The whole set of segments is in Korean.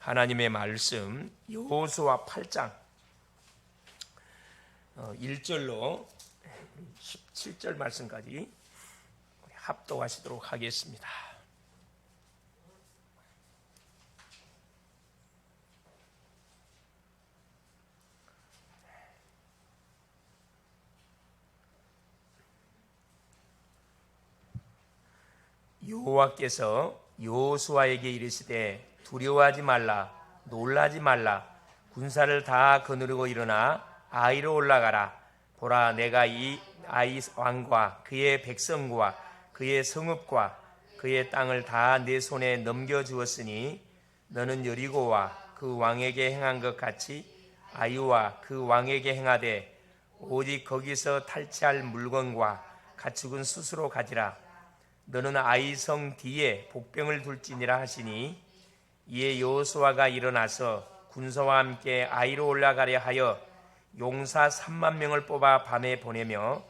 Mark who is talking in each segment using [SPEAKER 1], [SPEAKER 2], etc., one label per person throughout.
[SPEAKER 1] 하나님의 말씀 여호수아 8장 1절로 17절 말씀까지 합독하시도록 하겠습니다. 여호와께서 여호수아에게 이르시되 두려워하지 말라, 놀라지 말라. 군사를 다 거느리고 일어나 아이로 올라가라. 보라, 내가 이 아이 왕과 그의 백성과 그의 성읍과 그의 땅을 다 내 손에 넘겨주었으니 너는 여리고와 그 왕에게 행한 것 같이 아이와 그 왕에게 행하되 오직 거기서 탈취할 물건과 가축은 스스로 가지라. 너는 아이 성 뒤에 복병을 둘지니라 하시니 이에 여호수아가 일어나서 군사와 함께 아이로 올라가려 하여 용사 3만 명을 뽑아 밤에 보내며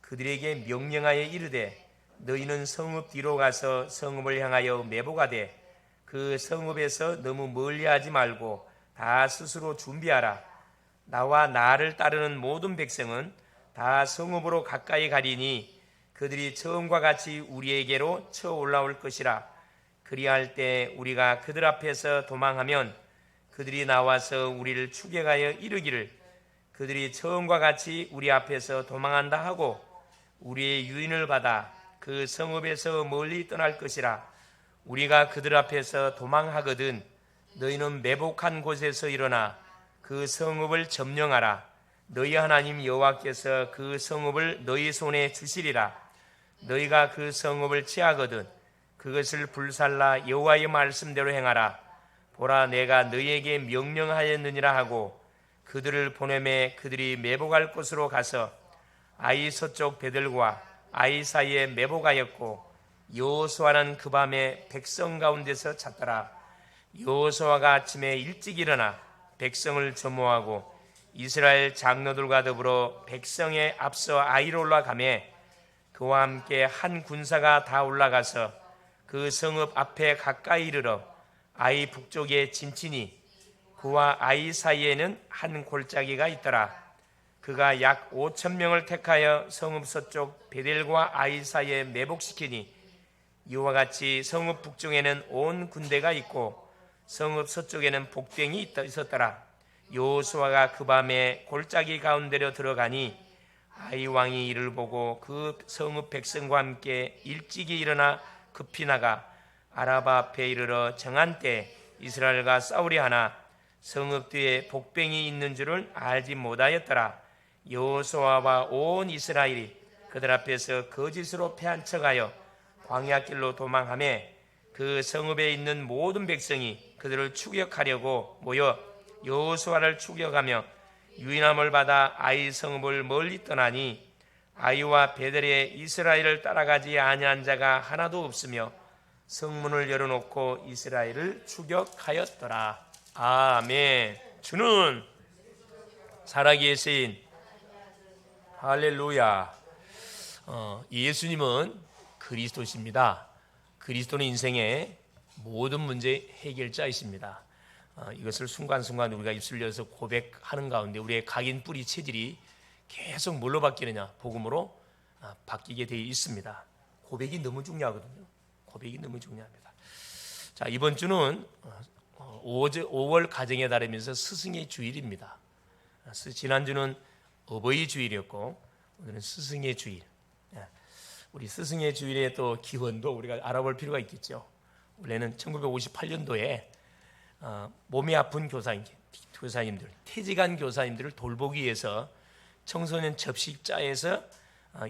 [SPEAKER 1] 그들에게 명령하여 이르되 너희는 성읍 뒤로 가서 성읍을 향하여 매복하되 그 성읍에서 너무 멀리하지 말고 다 스스로 준비하라. 나와 나를 따르는 모든 백성은 다 성읍으로 가까이 가리니 그들이 처음과 같이 우리에게로 쳐 올라올 것이라. 그리할 때 우리가 그들 앞에서 도망하면 그들이 나와서 우리를 추격하여 이르기를 그들이 처음과 같이 우리 앞에서 도망한다 하고 우리의 유인을 받아 그 성읍에서 멀리 떠날 것이라. 우리가 그들 앞에서 도망하거든 너희는 매복한 곳에서 일어나 그 성읍을 점령하라. 너희 하나님 여호와께서 그 성읍을 너희 손에 주시리라. 너희가 그 성읍을 취하거든 그것을 불살라 여호와의 말씀대로 행하라. 보라, 내가 너희에게 명령하였느니라 하고 그들을 보내매 그들이 매복할 곳으로 가서 아이 서쪽 베들과 아이 사이에 매복하였고 여호수아는 그 밤에 백성 가운데서 잤더라. 여호수아가 아침에 일찍 일어나 백성을 점호하고 이스라엘 장로들과 더불어 백성에 앞서 아이로 올라가매 그와 함께 한 군사가 다 올라가서 그 성읍 앞에 가까이 이르러 아이 북쪽에 진치니 그와 아이 사이에는 한 골짜기가 있더라. 그가 약 5천 명을 택하여 성읍 서쪽 베델과 아이 사이에 매복시키니 이와 같이 성읍 북쪽에는 온 군대가 있고 성읍 서쪽에는 복병이 있었더라. 여호수아가 그 밤에 골짜기 가운데로 들어가니 아이 왕이 이를 보고 그 성읍 백성과 함께 일찍이 일어나 급히 나가 아라바 앞에 이르러 정한 때 이스라엘과 싸우려 하나 성읍 뒤에 복병이 있는 줄을 알지 못하였더라. 여호수아와 온 이스라엘이 그들 앞에서 거짓으로 패한 척하여 광야길로 도망하매 그 성읍에 있는 모든 백성이 그들을 추격하려고 모여 여호수아를 추격하며 유인함을 받아 아이 성읍을 멀리 떠나니 아이와 베델에 이스라엘을 따라가지 아니한 자가 하나도 없으며 성문을 열어놓고 이스라엘을 추격하였더라. 아멘. 주는 살아계신 할렐루야. 예수님은 그리스도십니다. 그리스도는 인생의 모든 문제 해결자이십니다. 이것을 순간순간 우리가 입술 열어서 고백하는 가운데 우리의 각인 뿌리 체질이 계속 뭘로 바뀌느냐? 복음으로 바뀌게 되어 있습니다. 고백이 너무 중요하거든요. 고백이 너무 중요합니다. 자, 이번 주는 5월 가정의 달이면서 스승의 주일입니다. 지난주는 어버이 주일이었고 오늘은 스승의 주일. 우리 스승의 주일의 또 기원도 우리가 알아볼 필요가 있겠죠. 원래는 1958년도에 몸이 아픈 교사님들, 퇴직한 교사님들을 돌보기 위해서 청소년 접식자에서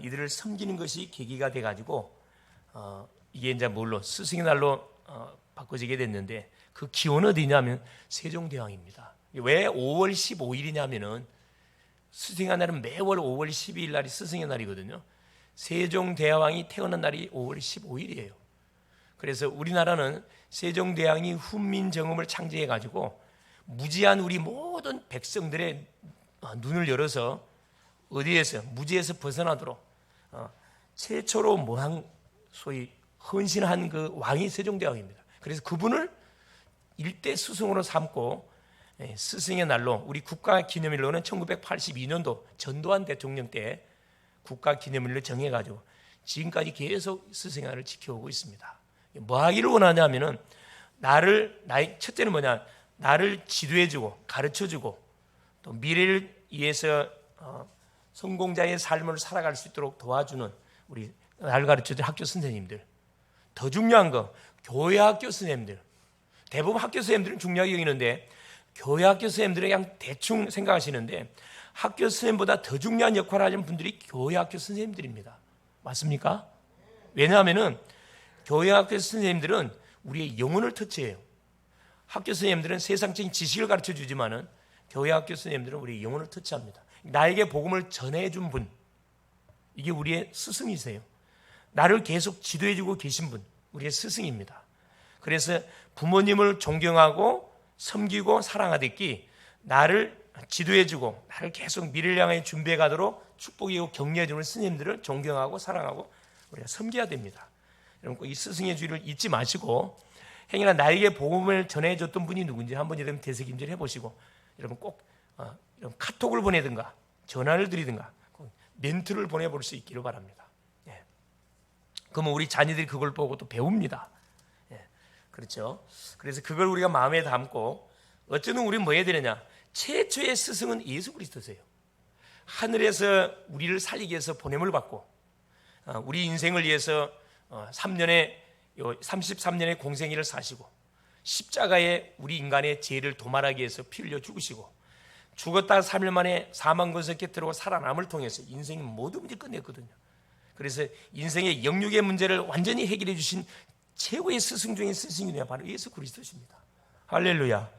[SPEAKER 1] 이들을 섬기는 것이 계기가 돼가지고 이게 이제 뭘로 스승의 날로 바꿔지게 됐는데 그 기원 어디냐면 세종대왕입니다. 왜 5월 15일이냐면은 스승의 날은 매월 5월 12일 날이 스승의 날이거든요. 세종대왕이 태어난 날이 5월 15일이에요. 그래서 우리나라는 세종대왕이 훈민정음을 창제해가지고 무지한 우리 모든 백성들의 눈을 열어서 어디에서 무지에서 벗어나도록 최초로 소위 헌신한 그 왕이 세종대왕입니다. 그래서 그분을 일대 스승으로 삼고 스승의 날로, 우리 국가기념일로는 1982년도 전두환 대통령 때 국가기념일로 정해가지고 지금까지 계속 스승의 날을 지켜오고 있습니다. 뭐 하기를 원하냐면은 첫째는 뭐냐, 나를 지도해주고 가르쳐주고 또 미래를 위해서 성공자의 삶을 살아갈 수 있도록 도와주는 우리 나를 가르쳐준 학교 선생님들, 더 중요한 거 교회 학교 선생님들. 대부분 학교 선생님들은 중요하게 여기는데 교회 학교 선생님들은 그냥 대충 생각하시는데 학교 선생님보다 더 중요한 역할을 하는 분들이 교회 학교 선생님들입니다. 맞습니까? 왜냐하면은 교회 학교 선생님들은 우리의 영혼을 터치해요. 학교 선생님들은 세상적인 지식을 가르쳐 주지만은 교회 학교 선생님들은 우리의 영혼을 터치합니다. 나에게 복음을 전해준 분, 이게 우리의 스승이세요. 나를 계속 지도해주고 계신 분, 우리의 스승입니다. 그래서 부모님을 존경하고 섬기고 사랑하듯이 나를 지도해주고 나를 계속 미래를 향해 준비해 가도록 축복이고 격려해주는 스님들을 존경하고 사랑하고 우리가 섬겨야 됩니다. 여러분 꼭 이 스승의 주의를 잊지 마시고, 행여나 나에게 복음을 전해줬던 분이 누군지 한번 여러분 되새김질 해보시고, 여러분 꼭 여러분 카톡을 보내든가 전화를 드리든가 멘트를 보내볼 수 있기를 바랍니다. 그러면 우리 자녀들이 그걸 보고 또 배웁니다. 그렇죠? 그래서 그걸 우리가 마음에 담고, 어쩌면 우리는 뭐 해야 되느냐, 최초의 스승은 예수 그리스도세요. 하늘에서 우리를 살리기 위해서 보냄을 받고 우리 인생을 위해서 33년의 공생애를 사시고 십자가에 우리 인간의 죄를 도말하기 위해서 피 흘려 죽으시고 죽었다 3일 만에 사망 권세에 들어오고 살아남을 통해서 인생의 모든 문제를 끝냈거든요. 그래서 인생의 영육의 문제를 완전히 해결해 주신 최고의 스승 중의 스승이 바로 예수 그리스도십니다. 할렐루야.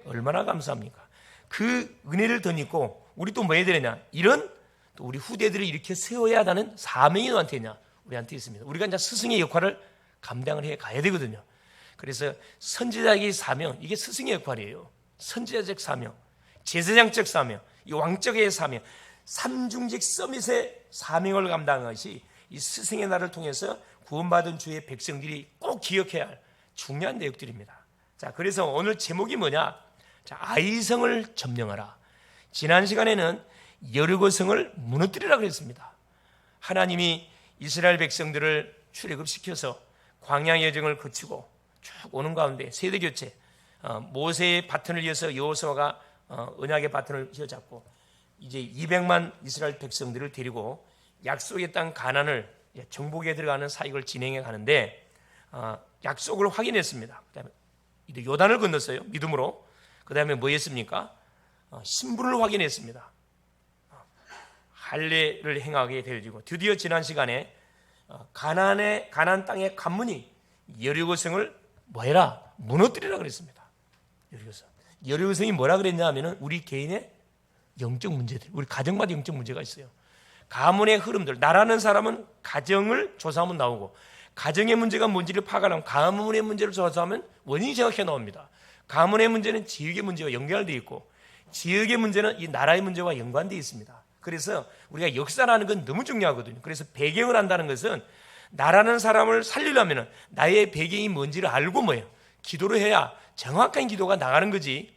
[SPEAKER 1] 얼마나 감사합니까? 그 은혜를 덧입고 우리 또 뭐 해야 되느냐, 이런 또 우리 후대들을 이렇게 세워야 한다는 사명이 너한테 있냐, 우리한테 있습니다. 우리가 이제 스승의 역할을 감당을 해 가야 되거든요. 그래서 선지자의 사명, 이게 스승의 역할이에요. 선지자적 사명, 제사장적 사명, 이 왕적의 사명, 삼중직 서밋의 사명을 감당한 것이 이 스승의 날을 통해서 구원받은 주의 백성들이 꼭 기억해야 할 중요한 내용들입니다. 자, 그래서 오늘 제목이 뭐냐? 자, 아이성을 점령하라. 지난 시간에는 여리고성을 무너뜨리라 그랬습니다. 하나님이 이스라엘 백성들을 출애굽시켜서 광야 여정을 거치고 쭉 오는 가운데 세대 교체, 모세의 바톤을 이어서 여호수아가 언약의 바톤을 휘어잡고 이제 200만 이스라엘 백성들을 데리고 약속의 땅 가나안을 정복에 들어가는 사역을 진행해 가는데 약속을 확인했습니다. 그다음에 요단을 건넜어요, 믿음으로. 그다음에 뭐 했습니까? 신분을 확인했습니다. 할례를 행하게 되어지고 드디어 지난 시간에 가나안 땅의 관문이 여리고성을 뭐해라? 무너뜨리라 그랬습니다. 여리고성이 뭐라 그랬냐 하면은 우리 개인의 영적 문제들, 우리 가정마다 영적 문제가 있어요. 가문의 흐름들, 나라는 사람은 가정을 조사하면 나오고, 가정의 문제가 뭔지를 파악하면 가문의 문제를 조사하면 원인이 정확히 나옵니다. 가문의 문제는 지역의 문제와 연결되어 있고 지역의 문제는 이 나라의 문제와 연관되어 있습니다. 그래서 우리가 역사라는 건 너무 중요하거든요. 그래서 배경을 안다는 것은 나라는 사람을 살리려면 나의 배경이 뭔지를 알고 뭐예요? 기도를 해야 정확한 기도가 나가는 거지.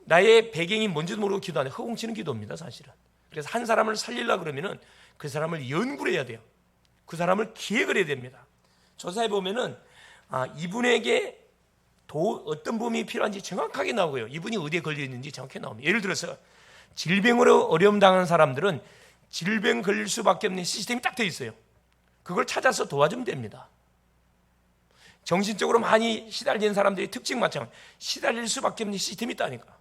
[SPEAKER 1] 나의 배경이 뭔지도 모르고 기도하는 허공치는 기도입니다, 사실은. 그래서 한 사람을 살리려고 그러면은 그 사람을 연구를 해야 돼요. 그 사람을 기획을 해야 됩니다. 조사해 보면은 이분에게 어떤 범위 필요한지 정확하게 나오고요. 이분이 어디에 걸려 있는지 정확히 나옵니다. 예를 들어서 질병으로 어려움 당한 사람들은 질병 걸릴 수밖에 없는 시스템이 딱 되어 있어요. 그걸 찾아서 도와주면 됩니다. 정신적으로 많이 시달린 사람들의 특징 마찬가지, 시달릴 수밖에 없는 시스템이 있다니까.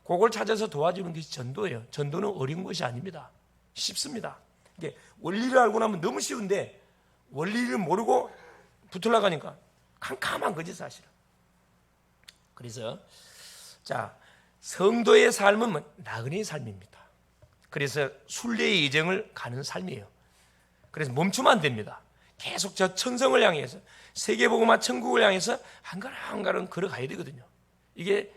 [SPEAKER 1] 그걸 찾아서 도와주는 것이 전도예요. 전도는 어려운 것이 아닙니다. 쉽습니다. 이게 원리를 알고 나면 너무 쉬운데 원리를 모르고 붙으려고 하니까 캄캄한 거지, 사실은. 그래서 자, 성도의 삶은 나그네의 삶입니다. 그래서 순례의 예정을 가는 삶이에요. 그래서 멈추면 안 됩니다. 계속 저 천성을 향해서, 세계복음화 천국을 향해서 한 걸음 한 걸음 걸어가야 되거든요. 이게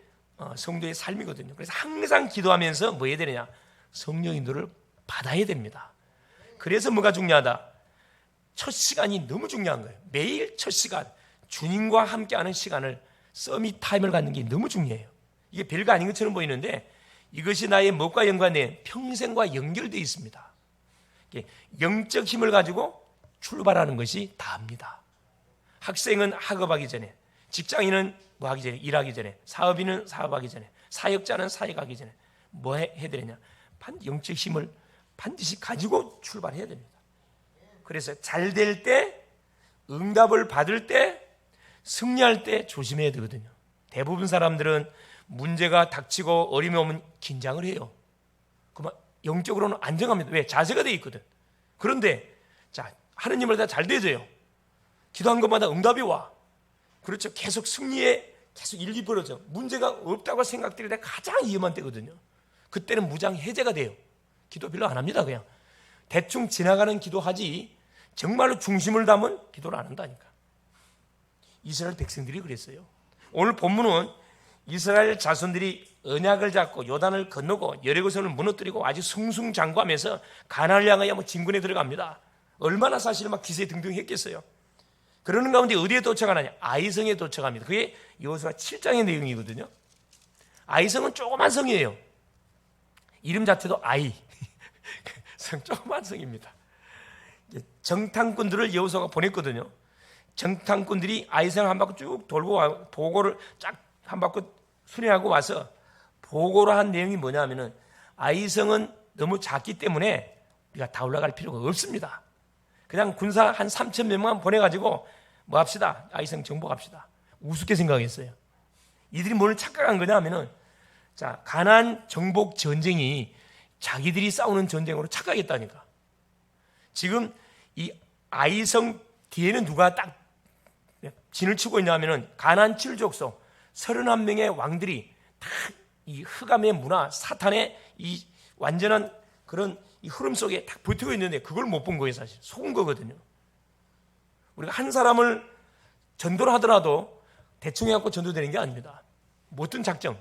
[SPEAKER 1] 성도의 삶이거든요. 그래서 항상 기도하면서 뭐 해야 되느냐? 성령 인도를 받아야 됩니다. 그래서 뭐가 중요하다? 첫 시간이 너무 중요한 거예요. 매일 첫 시간, 주님과 함께하는 시간을 서밋 타임을 갖는 게 너무 중요해요. 이게 별거 아닌 것처럼 보이는데 이것이 나의 무엇과 연관된 평생과 연결되어 있습니다. 영적 힘을 가지고 출발하는 것이 다입니다. 학생은 학업하기 전에, 직장인은 뭐 하기 전에, 일하기 전에, 사업인은 사업하기 전에, 사역자는 사역하기 전에 뭐 해야 되느냐? 영적 힘을 반드시 가지고 출발해야 됩니다. 그래서 잘 될 때, 응답을 받을 때, 승리할 때 조심해야 되거든요. 대부분 사람들은 문제가 닥치고 어려움이 오면 긴장을 해요. 그만 영적으로는 안정합니다. 왜? 자세가 되어 있거든. 그런데 자, 하느님을 다 잘 되져요. 기도한 것마다 응답이 와. 그렇죠. 계속 승리에 계속 일이 벌어져. 문제가 없다고 생각될 때 가장 위험한 때거든요. 그때는 무장 해제가 돼요. 기도 별로 안 합니다. 그냥 대충 지나가는 기도하지 정말로 중심을 담은 기도를 안 한다니까. 이스라엘 백성들이 그랬어요. 오늘 본문은 이스라엘 자손들이 언약을 잡고 요단을 건너고 여리고성을 무너뜨리고 아주 승승장구하면서 가나안을 향하여 진군에 들어갑니다. 얼마나 사실 막 기세등등했겠어요. 그러는 가운데 어디에 도착하느냐? 아이성에 도착합니다. 그게 여호수아 7장의 내용이거든요. 아이성은 조그만 성이에요. 이름 자체도 아이. 성 조그만 성입니다. 정탐꾼들을 여호수아가 보냈거든요. 정탐꾼들이 아이성을 한 바퀴 쭉 돌고 보고를 쫙 한 바퀴 수리하고 와서 보고를 한 내용이 뭐냐면은 아이성은 너무 작기 때문에 우리가 다 올라갈 필요가 없습니다. 그냥 군사 한 3,000명만 보내가지고 뭐 합시다. 아이성 정복합시다. 우습게 생각했어요. 이들이 뭘 착각한 거냐면은 자, 가나안 정복 전쟁이 자기들이 싸우는 전쟁으로 착각했다니까. 지금 이 아이성 뒤에는 누가 딱 진을 치고 있냐면은 가나안 7족속 31명의 왕들이 다 이 흑암의 문화, 사탄의 이 완전한 그런 이 흐름 속에 딱 버티고 있는데 그걸 못 본 거예요. 사실 속은 거거든요. 우리가 한 사람을 전도를 하더라도 대충 해갖고 전도되는 게 아닙니다. 모든 작전,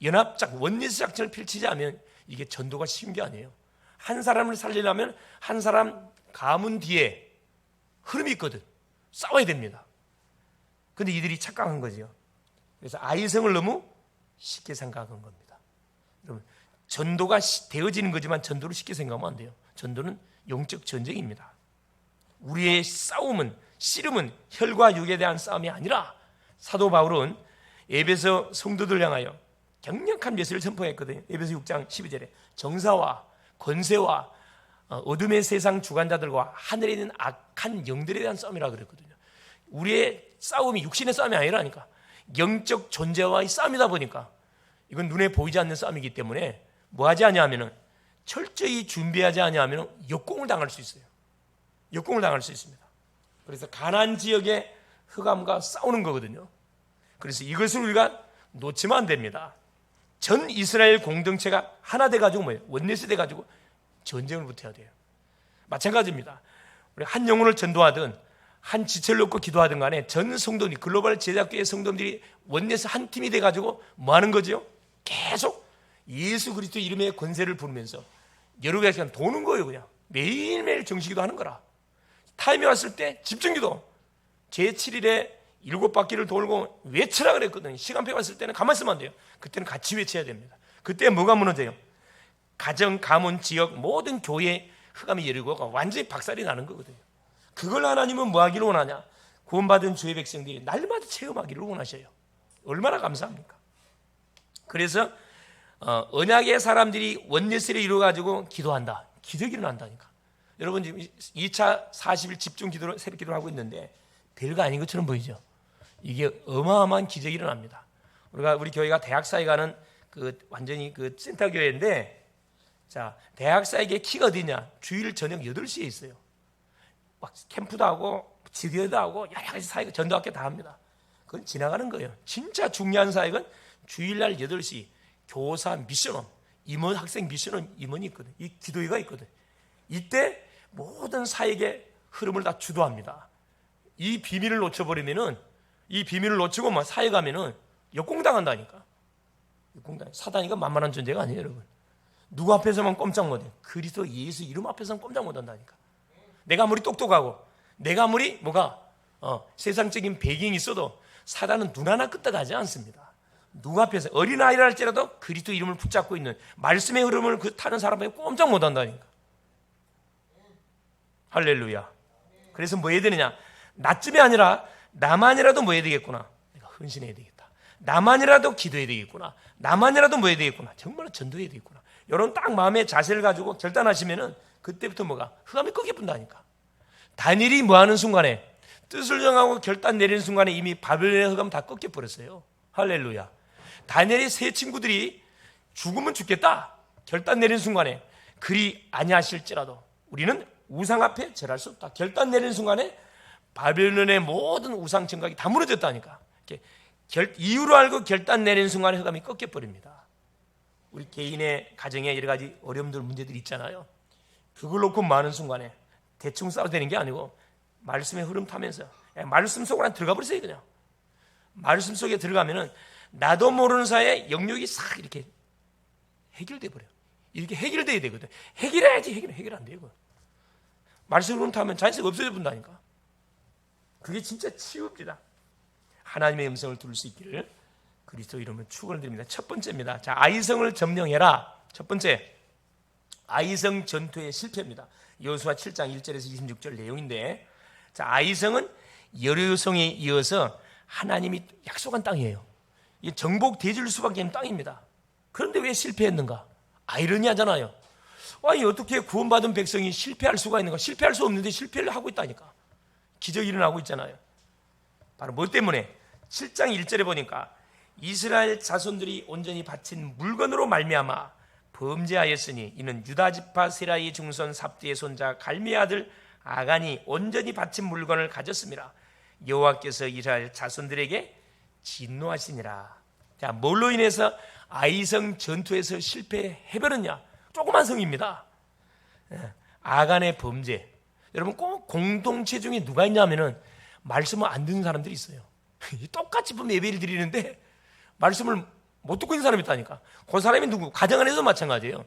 [SPEAKER 1] 연합작, 원리스 작전을 펼치지 않으면 이게 전도가 쉬운 게 아니에요. 한 사람을 살리려면 한 사람 가문 뒤에 흐름이 있거든. 싸워야 됩니다. 근데 이들이 착각한 거죠. 그래서 아이성을 너무 쉽게 생각한 겁니다. 여러분, 전도가 되어지는 거지만 전도를 쉽게 생각하면 안 돼요. 전도는 영적 전쟁입니다. 우리의 싸움은, 씨름은 혈과 육에 대한 싸움이 아니라 사도 바울은 에베소 성도들 향하여 강력한 메시지를 선포했거든요. 에베소 6장 12절에 정사와 권세와 어둠의 세상 주관자들과 하늘에 있는 악한 영들에 대한 싸움이라고 그랬거든요. 우리의 싸움이 육신의 싸움이 아니라니까. 영적 존재와의 싸움이다 보니까 이건 눈에 보이지 않는 싸움이기 때문에 뭐 하지 않냐면은 철저히 준비하지 않냐면 역공을 당할 수 있어요. 역공을 당할 수 있습니다. 그래서 가나안 지역의 흑암과 싸우는 거거든요. 그래서 이것을 우리가 놓치면 안 됩니다. 전 이스라엘 공동체가 하나 돼가지고 뭐예요? 원내스 돼가지고 전쟁을 붙여야 돼요. 마찬가지입니다. 우리 한 영혼을 전도하든 한 지체를 놓고 기도하든 간에 전 성도들이 글로벌 제작교회 성도들이 원내에서 한 팀이 돼가지고 뭐 하는 거죠? 계속 예수 그리스도 이름의 권세를 부르면서 여러 가지 시간 도는 거예요. 그냥 매일매일 정식기도 하는 거라. 타임이 왔을 때 집중기도 제7일에 7바퀴를 돌고 외치라 그랬거든요. 시간표 왔을 때는 가만히 있으면 안 돼요. 그때는 같이 외쳐야 됩니다. 그때 뭐가 무너져요? 가정, 가문, 지역 모든 교회 흑암이 열리고 완전히 박살이 나는 거거든요. 그걸 하나님은 뭐 하기를 원하냐? 구원받은 주의 백성들이 날마다 체험하기를 원하셔요. 얼마나 감사합니까? 그래서 언약의 사람들이 원예스를 이루어가지고 기도한다. 기적이 일어난다니까. 여러분 지금 2차 40일 집중 기도를 새벽 기도를 하고 있는데 별거 아닌 것처럼 보이죠? 이게 어마어마한 기적이 일어납니다. 우리 교회가 대학사에 가는 그 완전히 그 센터 교회인데 자, 대학사에게 키가 어디냐? 주일 저녁 8시에 있어요. 막 캠프도 하고 지교도 하고 여러 가지 사역 전도학교 다 합니다. 그건 지나가는 거예요. 진짜 중요한 사역은 주일날 8시 교사 미션원, 임원 학생 미션원 임원이 있거든. 이 기도회가 있거든. 이때 모든 사역의 흐름을 다 주도합니다. 이 비밀을 놓쳐버리면은 이 비밀을 놓치고 막 사역하면은 역공당한다니까. 역공당. 사단이가 만만한 존재가 아니에요, 여러분. 누구 앞에서만 꼼짝 못해. 그리스도 예수 이름 앞에서는 꼼짝 못한다니까. 내가 아무리 똑똑하고 내가 아무리 세상적인 배경이 있어도 사단은 눈 하나 끄떡하지 않습니다. 누구 앞에서 어린아이라 할지라도 그리스도 이름을 붙잡고 있는 말씀의 흐름을 타는 사람에게 꼼짝 못한다니까. 할렐루야. 그래서 뭐 해야 되느냐, 나쯤이 아니라 나만이라도 뭐 해야 되겠구나, 내가 헌신해야 되겠다, 나만이라도 기도해야 되겠구나, 나만이라도 뭐 해야 되겠구나, 정말 전도해야 되겠구나, 이런 딱 마음의 자세를 가지고 결단하시면은 그때부터 뭐가 흑암이 꺾여 분다니까. 다니엘이 뭐 하는 순간에, 뜻을 정하고 결단 내리는 순간에 이미 바벨론의 흑암 다 꺾여 버렸어요. 할렐루야. 다니엘의 세 친구들이 죽으면 죽겠다 결단 내리는 순간에, 그리 아니하실지라도 우리는 우상 앞에 절할 수 없다 결단 내리는 순간에 바벨론의 모든 우상 정각이 다 무너졌다니까. 이유로 알고 결단 내리는 순간에 흑암이 꺾여 버립니다. 우리 개인의 가정에 여러 가지 어려움들, 문제들이 있잖아요. 그걸 놓고 많은 순간에 대충 싸워도 되는 게 아니고 말씀의 흐름 타면서 말씀 속으로 들어가 버리세요. 그냥 말씀 속에 들어가면은 나도 모르는 사이에 영역이 싹 이렇게 해결돼 버려요. 이렇게 해결돼야 되거든. 해결해야지 해결 안 되고. 말씀 흐름 타면 자연스럽게 없어져 본다니까. 그게 진짜 치유입니다. 하나님의 음성을 들을 수 있기를 그리스도 이름으로 축원을 드립니다. 첫 번째입니다. 자, 아이성을 점령해라. 첫 번째, 아이성 전투의 실패입니다. 여호수아 7장 1절에서 26절 내용인데, 자, 아이성은 여리고성에 이어서 하나님이 약속한 땅이에요. 이 정복 대질 수밖에 없는 땅입니다. 그런데 왜 실패했는가? 아이러니하잖아요. 아니, 어떻게 구원받은 백성이 실패할 수가 있는가? 실패할 수 없는데 실패를 하고 있다니까. 기적이 일어나고 있잖아요. 바로 뭐 때문에? 7장 1절에 보니까 이스라엘 자손들이 온전히 바친 물건으로 말미암아 범죄하였으니 이는 유다 지파 세라의 중손 삽디의 손자 갈미의 아들 아간이 온전히 바친 물건을 가졌습니다. 여호와께서 이스라엘 자손들에게 진노하시니라. 자, 뭘로 인해서 아이성 전투에서 실패해버렸냐? 조그만 성입니다. 아간의 범죄. 여러분, 꼭 공동체 중에 누가 있냐면은 말씀을 안 듣는 사람들이 있어요. 똑같이 보면 예배를 드리는데 말씀을 못 듣고 있는 사람이 있다니까. 그 사람이 누구? 가정 안에서도 마찬가지예요.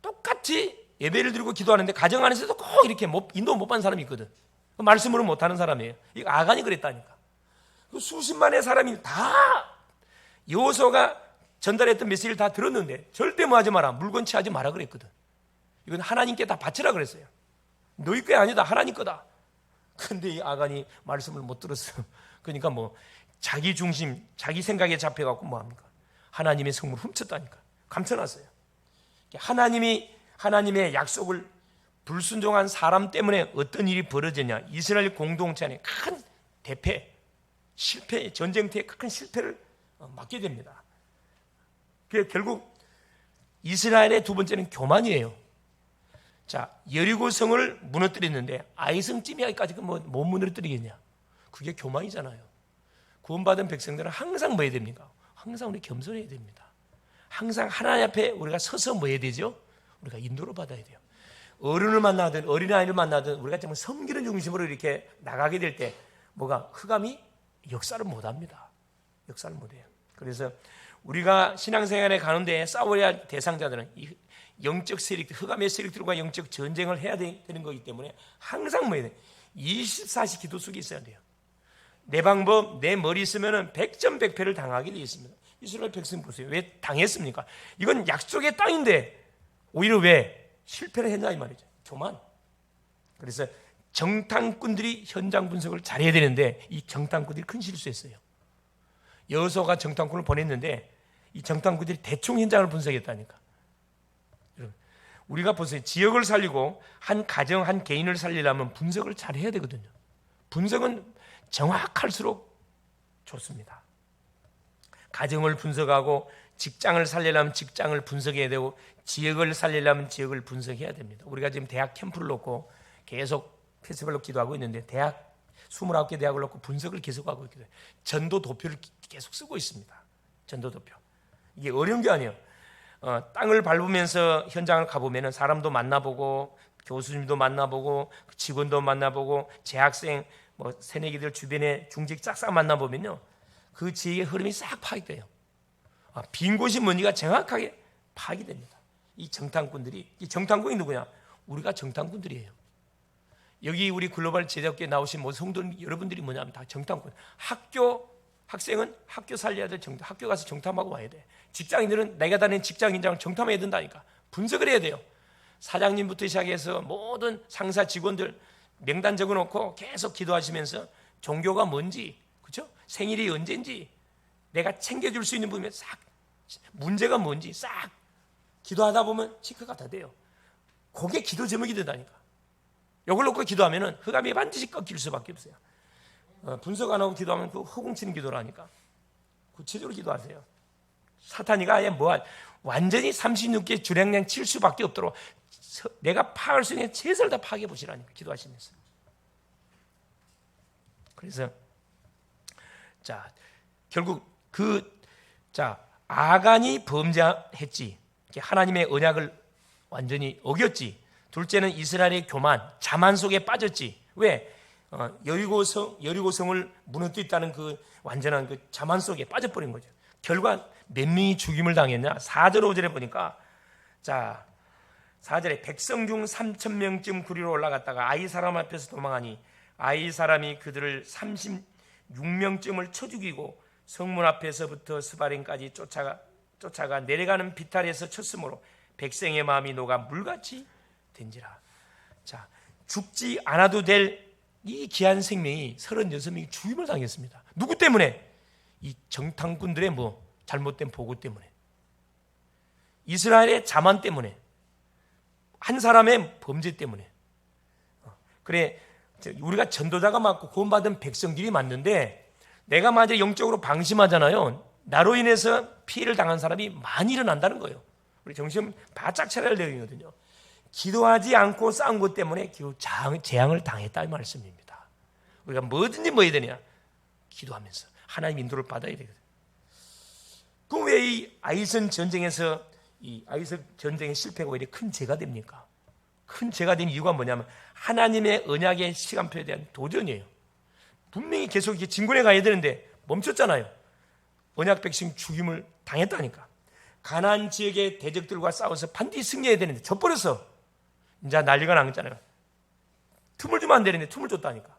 [SPEAKER 1] 똑같이 예배를 드리고 기도하는데 가정 안에서도 꼭 이렇게 인도 못 받는 사람이 있거든. 말씀으로 못하는 사람이에요. 이거 아간이 그랬다니까. 수십만의 사람이 다 여호수아가 전달했던 메시지를 다 들었는데 절대 뭐 하지 마라, 물건 취하지 마라 그랬거든. 이건 하나님께 다 바치라 그랬어요. 너희 게 아니다, 하나님 거다. 근데 이 아간이 말씀을 못 들었어. 그러니까 뭐 자기 중심, 자기 생각에 잡혀갖고 뭐합니까? 하나님의 성물을 훔쳤다니까. 감춰놨어요. 하나님의 약속을 불순종한 사람 때문에 어떤 일이 벌어졌냐? 이스라엘 공동체 안에 큰 대패, 실패, 전쟁터에 큰 실패를 맞게 됩니다. 결국 이스라엘의 두 번째는 교만이에요. 자, 여리고성을 무너뜨렸는데 아이성쯤이까지 못 무너뜨리겠냐? 그게 교만이잖아요. 구원받은 백성들은 항상 뭐 해야 됩니까? 항상 우리 겸손해야 됩니다. 항상 하나님 앞에 우리가 서서 뭐 해야 되죠? 우리가 인도를 받아야 돼요. 어른을 만나든 어린아이를 만나든 우리가 정말 섬기는 중심으로 이렇게 나가게 될 때 뭐가 흑암이 역사를 못합니다. 역사를 못해요. 그래서 우리가 신앙생활에 가는데 싸워야 할 대상자들은 이 영적 세력, 흑암의 세력들과 영적 전쟁을 해야 되는 거기 때문에 항상 뭐 해야 돼요? 24시 기도 속에 있어야 돼요. 내 방법, 내 머리 있으면 100점 100패를 당하게 되어 있습니다. 이스라엘 백성 보세요. 왜 당했습니까? 이건 약속의 땅인데 오히려 왜 실패를 했냐 이 말이죠. 교만. 그래서 정탐꾼들이 현장 분석을 잘해야 되는데 이 정탐꾼들이 큰 실수했어요. 여호수아가 정탐꾼을 보냈는데 이 정탐꾼들이 대충 현장을 분석했다니까. 여러분, 우리가 보세요. 지역을 살리고 한 가정, 한 개인을 살리려면 분석을 잘해야 되거든요. 분석은 정확할수록 좋습니다. 가정을 분석하고 직장을 살리려면 직장을 분석해야 되고 지역을 살리려면 지역을 분석해야 됩니다. 우리가 지금 대학 캠프를 놓고 계속 페스티벌로 기도하고 있는데 대학 29개 대학을 놓고 분석을 계속하고 있거든요. 전도 도표를 계속 쓰고 있습니다. 전도 도표. 이게 어려운 게 아니에요. 땅을 밟으면서 현장을 가보면 사람도 만나보고 교수님도 만나보고 직원도 만나보고 재학생 새내기들 주변에 중직 싹싹 만나보면요, 그 지역의 흐름이 싹 파악돼요. 빈 곳이 뭔지가 정확하게 파악이 됩니다. 이 정탐꾼이 누구냐? 우리가 정탐꾼들이에요. 여기 우리 글로벌 제자교회 나오신 모든 성도 여러분들이 뭐냐면 다 정탐꾼. 학교 학생은 학교 살려야 돼. 학교 가서 정탐하고 와야 돼. 직장인들은 내가 다니는 직장인장을 정탐해야 된다니까. 분석을 해야 돼요. 사장님부터 시작해서 모든 상사 직원들 명단 적어놓고 계속 기도하시면서 종교가 뭔지, 그렇죠? 생일이 언제인지, 내가 챙겨줄 수 있는 부분에 싹, 문제가 뭔지 싹 기도하다 보면 체크가 다 돼요. 그게 기도 제목이 된다니까. 이걸 놓고 기도하면 흑암이 반드시 꺾일 수밖에 없어요. 분석 안 하고 기도하면 그 허공치는 기도라니까. 구체적으로 기도하세요. 사탄이가 아예 완전히 36개 주량량 칠 수밖에 없도록 내가 파악할 수 있는 최선을 다 파악해 보시라니까. 기도하시면서. 그래서 자, 결국 아간이 범죄했지. 하나님의 언약을 완전히 어겼지. 둘째는 이스라엘의 교만, 자만 속에 빠졌지. 왜? 여리고성을 무너뜨렸다는 그 완전한 그 자만 속에 빠져버린 거죠. 결과 몇 명이 죽임을 당했냐? 4절 5절에 보니까 4절에 백성 중 3,000명쯤 구리로 올라갔다가 아이 사람 앞에서 도망하니 아이 사람이 그들을 36명쯤을 쳐 죽이고 성문 앞에서부터 스바림까지 쫓아가 내려가는 비탈에서 쳤으므로 백성의 마음이 녹아 물같이 된지라. 자, 죽지 않아도 될 이 귀한 생명이 36명이 죽임을 당했습니다. 누구 때문에? 이 정탐꾼들의 잘못된 보고 때문에, 이스라엘의 자만 때문에, 한 사람의 범죄 때문에. 그래, 우리가 전도자가 맞고 구원받은 백성들이 맞는데 내가 만약 영적으로 방심하잖아요. 나로 인해서 피해를 당한 사람이 많이 일어난다는 거예요. 우리 정신 바짝 차려야 할 내용이거든요. 기도하지 않고 싸운 것 때문에 재앙을 당했다 이 말씀입니다. 우리가 뭐든지 뭐 해야 되냐? 기도하면서 하나님 인도를 받아야 되거든요. 그럼 왜 이 아이성 전쟁에서 이 아이성 전쟁의 실패가 왜 이렇게 큰 죄가 됩니까? 큰 죄가 된 이유가 뭐냐면 하나님의 언약의 시간표에 대한 도전이에요. 분명히 계속 이렇게 진군해 가야 되는데 멈췄잖아요. 언약 백성 죽임을 당했다니까. 가나안 지역의 대적들과 싸워서 반드시 승리해야 되는데 져버려서 이제 난리가 났잖아요. 틈을 주면 안 되는데 틈을 줬다니까.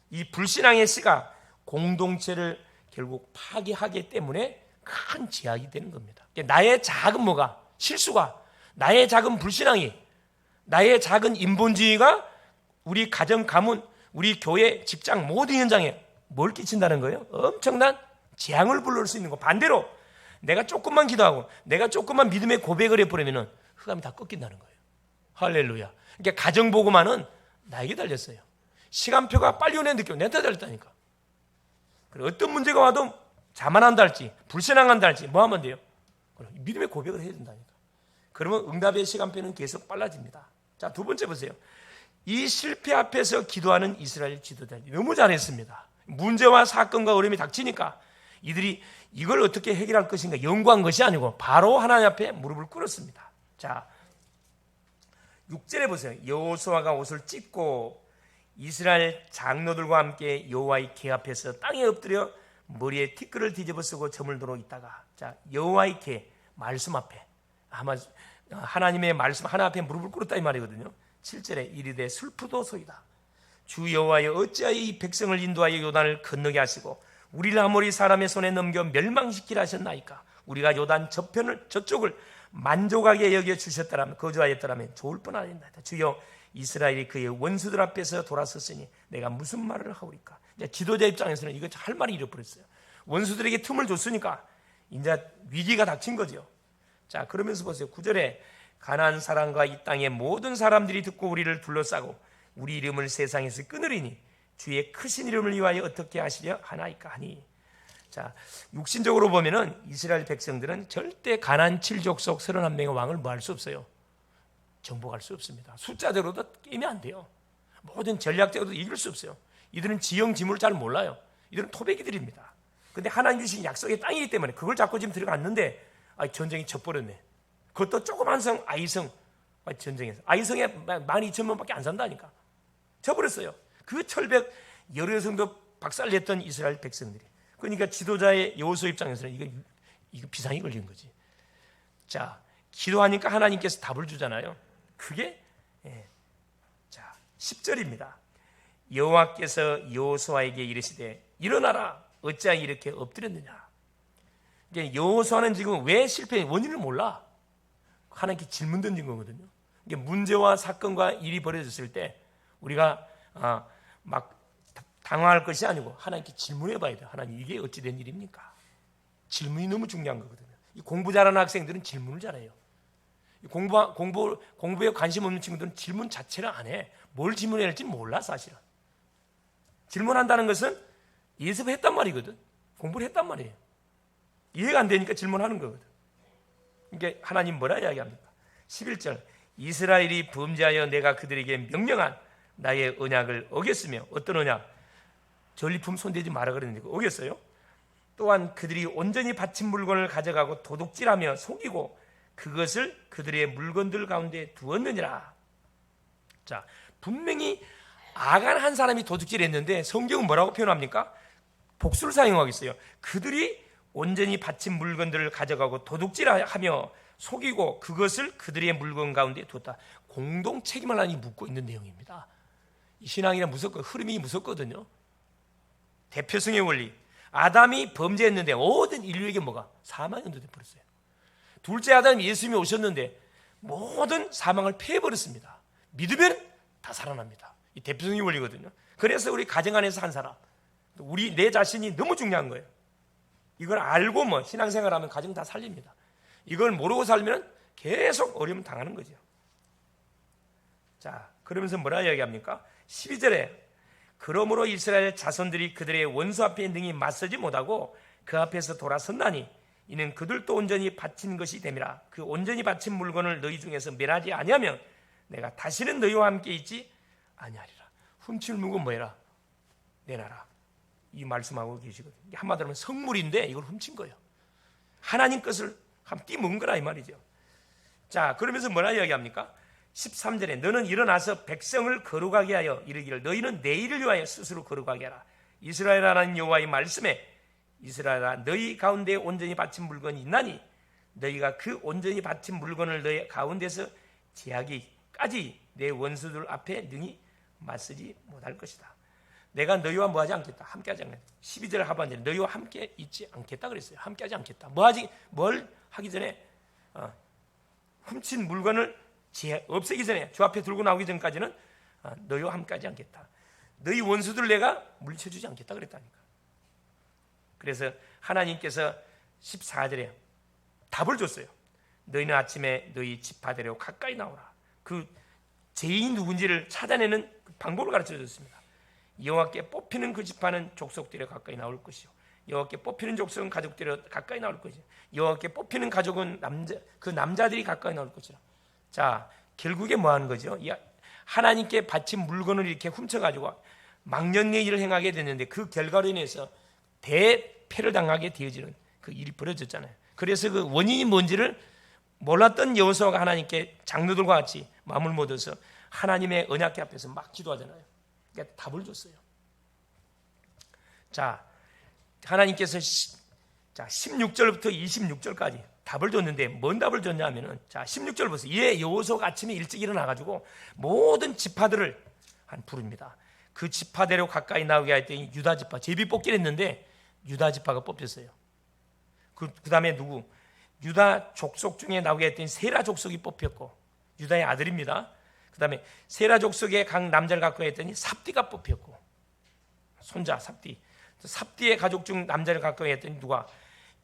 [SPEAKER 1] 이 불신앙의 씨가 공동체를 결국 파괴하기 때문에 큰 제약이 되는 겁니다. 나의 작은 실수가, 나의 작은 불신앙이, 나의 작은 인본주의가 우리 가정, 가문, 우리 교회, 직장 모든 현장에 뭘 끼친다는 거예요? 엄청난 재앙을 불러올 수 있는 거. 반대로 내가 조금만 기도하고 내가 조금만 믿음의 고백을 해버리면 흑암이 다 꺾인다는 거예요. 할렐루야. 그러니까 가정보고만은 나에게 달렸어요. 시간표가 빨리 오는 느낌 내한테 달렸다니까. 그리고 어떤 문제가 와도 자만한다 할지 불신앙한다 할지 뭐 하면 돼요? 믿음의 고백을 해야 된다니까. 그러면 응답의 시간표는 계속 빨라집니다. 자, 두 번째 보세요. 이 실패 앞에서 기도하는 이스라엘 지도자들이 너무 잘했습니다. 문제와 사건과 어려움이 닥치니까 이들이 이걸 어떻게 해결할 것인가 연구한 것이 아니고 바로 하나님 앞에 무릎을 꿇었습니다. 자, 6절에 보세요. 여호수아가 옷을 찢고 이스라엘 장로들과 함께 여호와의 궤 앞에서 땅에 엎드려 머리에 티끌을 뒤집어 쓰고 저물도록 있다가, 자, 여호와의 궤 말씀 앞에, 아마 하나님의 말씀 하나 앞에 무릎을 꿇었다 이 말이거든요. 7절에 이르되 슬프도소이다. 주 여호와여 어찌하여 이 백성을 인도하여 요단을 건너게 하시고 우리를 아모리 사람의 손에 넘겨 멸망시키라 하셨나이까. 우리가 요단 저쪽을 만족하게 여겨 주셨더라면, 거주하였더라면 좋을 뻔하였나이다. 주여 이스라엘이 그의 원수들 앞에서 돌아섰으니 내가 무슨 말을 하오리까. 이제 지도자 입장에서는 이거 할 말이 잃어버렸어요. 원수들에게 틈을 줬으니까 이제 위기가 닥친 거죠. 자, 그러면서 보세요. 9절에 가나안 사람과 이 땅의 모든 사람들이 듣고 우리를 둘러싸고 우리 이름을 세상에서 끊으리니 주의 크신 이름을 위하여 어떻게 하시려 하나이까 하니. 자, 육신적으로 보면은 이스라엘 백성들은 절대 가나안 7족속 31명의 왕을 뭐 할 수 없어요. 정복할 수 없습니다. 숫자대로도 깨면 안 돼요. 모든 전략적으로도 이길 수 없어요. 이들은 지형 지물을 잘 몰라요. 이들은 토백이들입니다. 근데 하나님 주신 약속의 땅이기 때문에 그걸 잡고 지금 들어갔는데 전쟁이 져버렸네. 그것도 조그만 성 아이성 전쟁에서 아이성에 12,000명밖에 안 산다니까. 져버렸어요. 그 철벽 여러 성도 박살냈던 이스라엘 백성들이. 그러니까 지도자의 여호수아 입장에서는 이거 비상이 걸린 거지. 자, 기도하니까 하나님께서 답을 주잖아요. 그게 자 10절입니다. 여호와께서 여호수아에게 이르시되 일어나라 어찌하여 이렇게 엎드렸느냐. 이게 여호수아는 지금 왜 실패의 원인을 몰라. 하나님께 질문 던진 거거든요. 이게 문제와 사건과 일이 벌어졌을 때 우리가 막 당황할 것이 아니고 하나님께 질문해 봐야 돼요. 하나님, 이게 어찌 된 일입니까? 질문이 너무 중요한 거거든요. 이 공부 잘하는 학생들은 질문을 잘해요. 공부에 관심 없는 친구들은 질문 자체를 안 해. 뭘 질문해야 할지 몰라. 사실은 질문한다는 것은 예습했단 말이거든. 공부를 했단 말이에요. 이해가 안 되니까 질문하는 거거든. 이게 하나님 뭐라 이야기합니까? 11절, 이스라엘이 범죄하여 내가 그들에게 명령한 나의 언약을 어겼으며, 어떤 언약? 전리품 손대지 마라 그랬는데 어겼어요. 또한 그들이 온전히 바친 물건을 가져가고 도둑질하며 속이고 그것을 그들의 물건들 가운데 두었느니라. 자, 분명히 아간 한 사람이 도둑질했는데 성경은 뭐라고 표현합니까? 복수를 사용하고 있어요. 그들이 온전히 바친 물건들을 가져가고 도둑질하며 속이고 그것을 그들의 물건 가운데 두었다. 공동 책임을 하나니 묻고 있는 내용입니다. 이 신앙이란 흐름이 무섭거든요. 대표성의 원리. 아담이 범죄했는데 모든 인류에게 뭐가? 사망이 언도돼버렸어요. 둘째 아담 예수님이 오셨는데 모든 사망을 패해버렸습니다. 믿으면 다 살아납니다. 이 대표성의 원리거든요. 그래서 우리 가정 안에서 한 사람, 내 자신이 너무 중요한 거예요. 이걸 알고 신앙생활하면 가정 다 살립니다. 이걸 모르고 살면 계속 어려움 당하는 거죠. 자, 그러면서 뭐라 이야기합니까? 12절에 그러므로 이스라엘 자손들이 그들의 원수 앞에 능히 맞서지 못하고 그 앞에서 돌아섰나니 이는 그들도 온전히 바친 것이 됨이라. 그 온전히 바친 물건을 너희 중에서 멸하지 아니하면 내가 다시는 너희와 함께 있지 아니하리라. 훔칠 물건 뭐해라? 내놔라. 이 말씀하고 계시거든요. 한마디로 하면 성물인데 이걸 훔친 거예요. 하나님 것을 한번 띠먹은 거라 이 말이죠. 자, 그러면서 뭐라 이야기합니까? 13절에 너는 일어나서 백성을 거룩하게 하여 이르기를 너희는 내일을 위하여 스스로 거룩하게 하라. 이스라엘 하나님 여호와의 말씀에 이스라엘아 너희 가운데 온전히 바친 물건이 있나니 너희가 그 온전히 바친 물건을 너희 가운데서 제하기까지 내 원수들 앞에 능히 맞서지 못할 것이다. 내가 너희와 뭐하지 않겠다. 함께하지 않겠다. 12절 하반절에 너희와 함께 있지 않겠다 그랬어요. 함께하지 않겠다. 뭘 하기 전에 훔친 물건을 없애기 전에, 주 앞에 들고 나오기 전까지는 너희와 함께하지 않겠다. 너희 원수들 내가 물리쳐주지 않겠다 그랬다니까. 그래서 하나님께서 14절에 답을 줬어요. 너희는 아침에 너희 지파대로 가까이 나오라. 그 죄인이 누군지를 찾아내는 방법을 가르쳐 줬습니다. 여호와께 뽑히는 그 지파는 족속들에 가까이 나올 것이요 여호와께 뽑히는 족속은 가족들에 가까이 나올 것이요 여호와께 뽑히는 가족은 그 남자들이 가까이 나올 것이라. 자, 결국에 뭐 하는 거죠? 하나님께 바친 물건을 이렇게 훔쳐가지고 망령의 일을 행하게 됐는데 그 결과로 인해서 대패를 당하게 되어지는 그 일이 벌어졌잖아요. 그래서 그 원인이 뭔지를 몰랐던 여호수아가 하나님께 장로들과 같이 마음을 모아서 하나님의 언약궤 앞에서 막 기도하잖아요. 그러니까 답을 줬어요. 자, 하나님께서 16절부터 26절까지 답을 줬는데 뭔 답을 줬냐면은, 자, 16절 보세요. 이에 여호수아가 아침에 일찍 일어나가지고 모든 지파들을 부릅니다. 그 지파대로 가까이 나오게 했더니 유다 지파, 제비 뽑기를 했는데 유다 지파가 뽑혔어요. 그 다음에 누구? 유다 족속 중에 나오게 했더니 세라 족속이 뽑혔고, 유다의 아들입니다. 그 다음에 세라 족속의 각 남자를 갖고 했더니 삽디가 뽑혔고, 손자 삽디. 삽디의 가족 중 남자를 갖고 했더니 누가?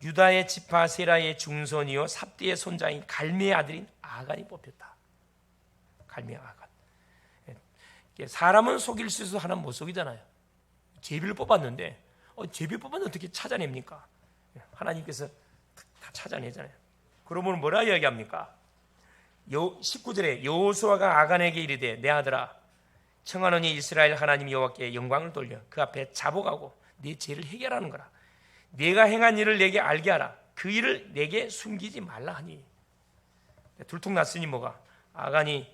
[SPEAKER 1] 유다의 지파 세라의 중손이요 삽디의 손자인 갈미의 아들인 아간이 뽑혔다. 갈미의 아간. 사람은 속일 수 있어서 하나는 못 속이잖아요. 제비를 뽑았는데 제비 뽑았는데 어떻게 찾아냅니까? 하나님께서 다 찾아내잖아요. 그러면 뭐라 이야기합니까? 19절에 여호수아가 아간에게 이르되 내 아들아 청하노니 이스라엘 하나님 여호와께 영광을 돌려 그 앞에 자복하고 네 죄를 해결하는 거라. 네가 행한 일을 내게 알게 하라. 그 일을 내게 숨기지 말라 하니. 들통났으니 뭐가? 아간이